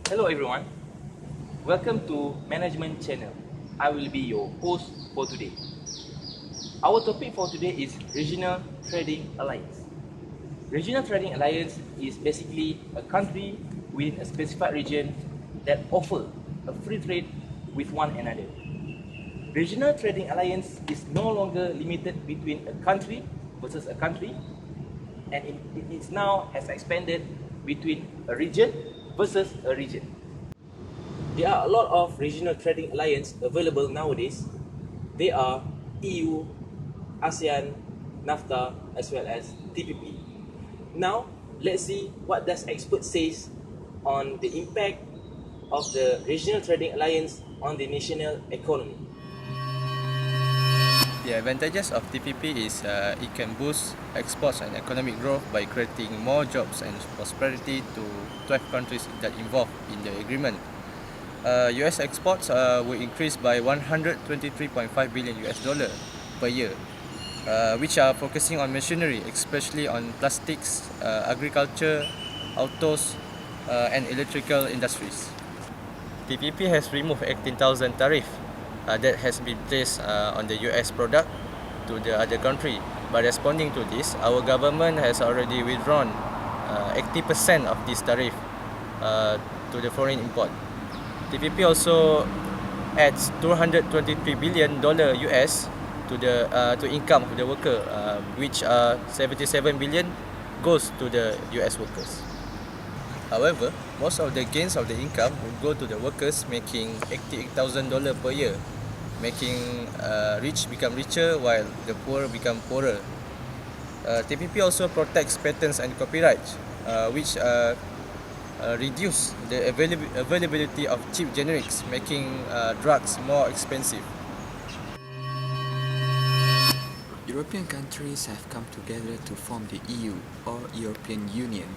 Hello everyone, welcome to Management Channel. I will be your host for today. Our topic for today is Regional Trading Alliance. Regional Trading Alliance is basically a country within a specified region that offer a free trade with one another. Regional Trading Alliance is no longer limited between a country versus a country, and it now has expanded between a region versus a region. There are a lot of regional trading alliance available nowadays. They are EU, ASEAN, NAFTA, as well as TPP. Now, let's see what does expert says on the impact of the regional trading alliance on the national economy. The advantages of TPP is it can boost exports and economic growth by creating more jobs and prosperity to 12 countries that involved in the agreement. US exports will increase by 123.5 billion US dollar per year, which are focusing on machinery, especially on plastics, agriculture, autos, and electrical industries. TPP has removed 18,000 tariff that has been placed on the US product to the other country. By responding to this, our government has already withdrawn 80% of this tariff to the foreign import. TPP also adds $223 billion US to income of the worker, which 77 billion goes to the US workers. However, most of the gains of the income will go to the workers, making $88,000 per year, making rich become richer while the poor become poorer. TPP also protects patents and copyrights, which reduce the availability of cheap generics, making drugs more expensive. European countries have come together to form the EU, or European Union.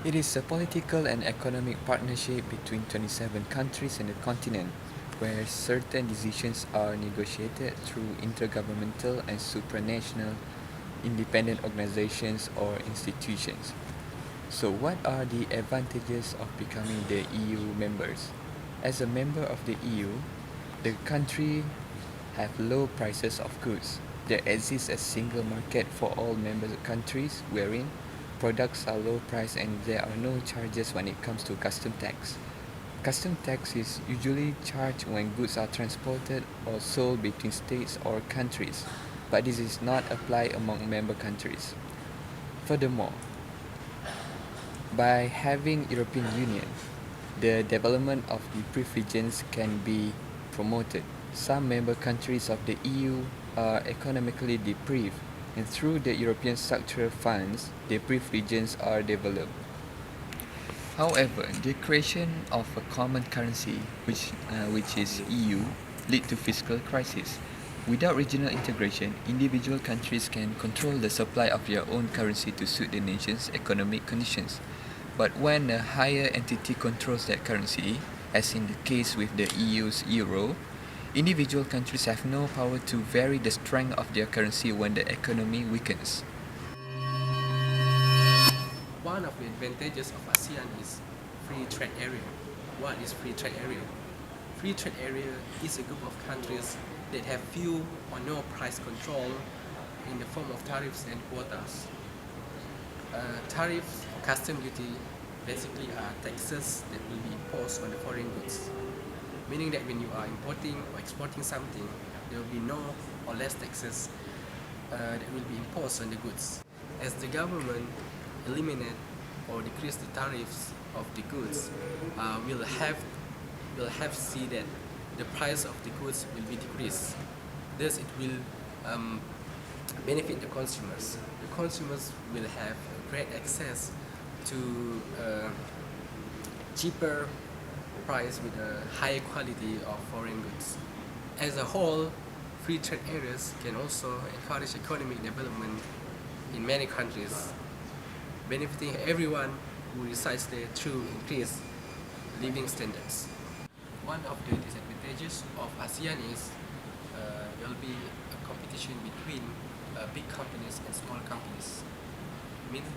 It is a political and economic partnership between 27 countries in the continent, where certain decisions are negotiated through intergovernmental and supranational independent organizations or institutions. So what are the advantages of becoming the EU members? As a member of the EU, the country have low prices of goods. There exists a single market for all member countries wherein products are low price and there are no charges when it comes to custom tax. Custom tax is usually charged when goods are transported or sold between states or countries, but this is not applied among member countries. Furthermore, by having European Union, the development of the privileges can be promoted. Some member countries of the EU are economically deprived, and through the European structural funds, the privileges are developed. However, the creation of a common currency, which is EU, lead to fiscal crisis. Without regional integration, individual countries can control the supply of their own currency to suit the nation's economic conditions. But when a higher entity controls that currency, as in the case with the EU's euro, individual countries have no power to vary the strength of their currency when the economy weakens. One of the advantages of ASEAN is free trade area. What is free trade area? Free trade area is a group of countries that have few or no price control in the form of tariffs and quotas. Tariffs or custom duty basically are taxes that will be imposed on the foreign goods, meaning that when you are importing or exporting something, there will be no or less taxes that will be imposed on the goods. As the government eliminate or decrease the tariffs of the goods, we'll have to see that the price of the goods will be decreased. Thus, it will benefit the consumers. The consumers will have great access to cheaper price with a higher quality of foreign goods. As a whole, free trade areas can also encourage economic development in many countries, benefiting everyone who resides there through increased living standards. One of the disadvantages of ASEAN is there will be a competition between big companies and small companies,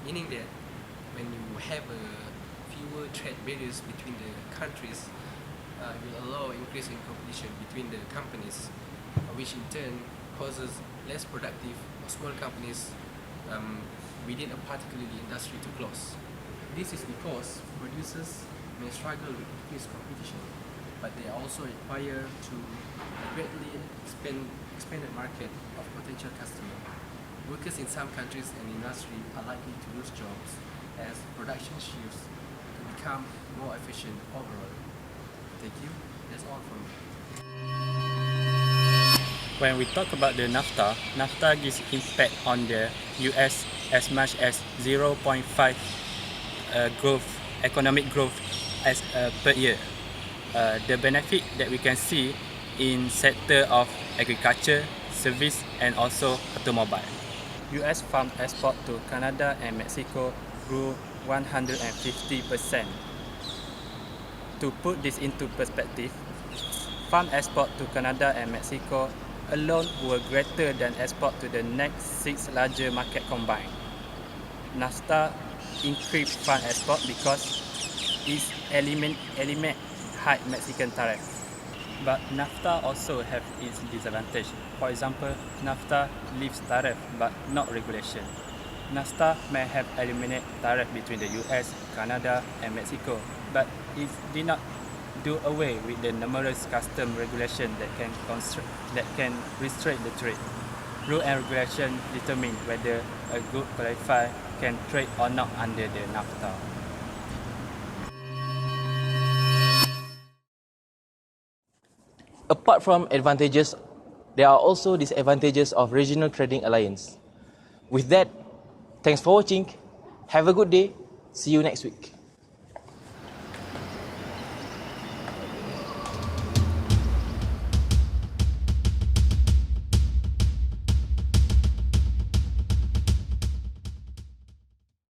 meaning that when you have a fewer trade barriers between the countries will allow increase in competition between the companies, which in turn causes less productive or small companies within a particular industry to close. This is because producers may struggle with increased competition, but they are also required to greatly expand the market of potential customers. Workers in some countries and industry are likely to lose jobs as production shifts to become more efficient overall. Thank you. That's all from me. When we talk about the NAFTA, NAFTA gives impact on the US as much as 0.5 economic growth per year. The benefit that we can see in sector of agriculture, service and also automobile. US farm export to Canada and Mexico grew 150%. To put this into perspective, farm export to Canada and Mexico alone were greater than export to the next 6 larger market combined. NAFTA increased farm export because it eliminate high Mexican tariff. But NAFTA also have its disadvantage. For example, NAFTA leaves tariff but not regulation. NAFTA may have eliminated tariff between the US, Canada and Mexico, but it did not do away with the numerous custom regulations that can restrict the trade. Rule and regulation determine whether a good qualifier can trade or not under the NAFTA. Apart from advantages, there are also disadvantages of regional trading alliance. With that, thanks for watching. Have a good day. See you next week.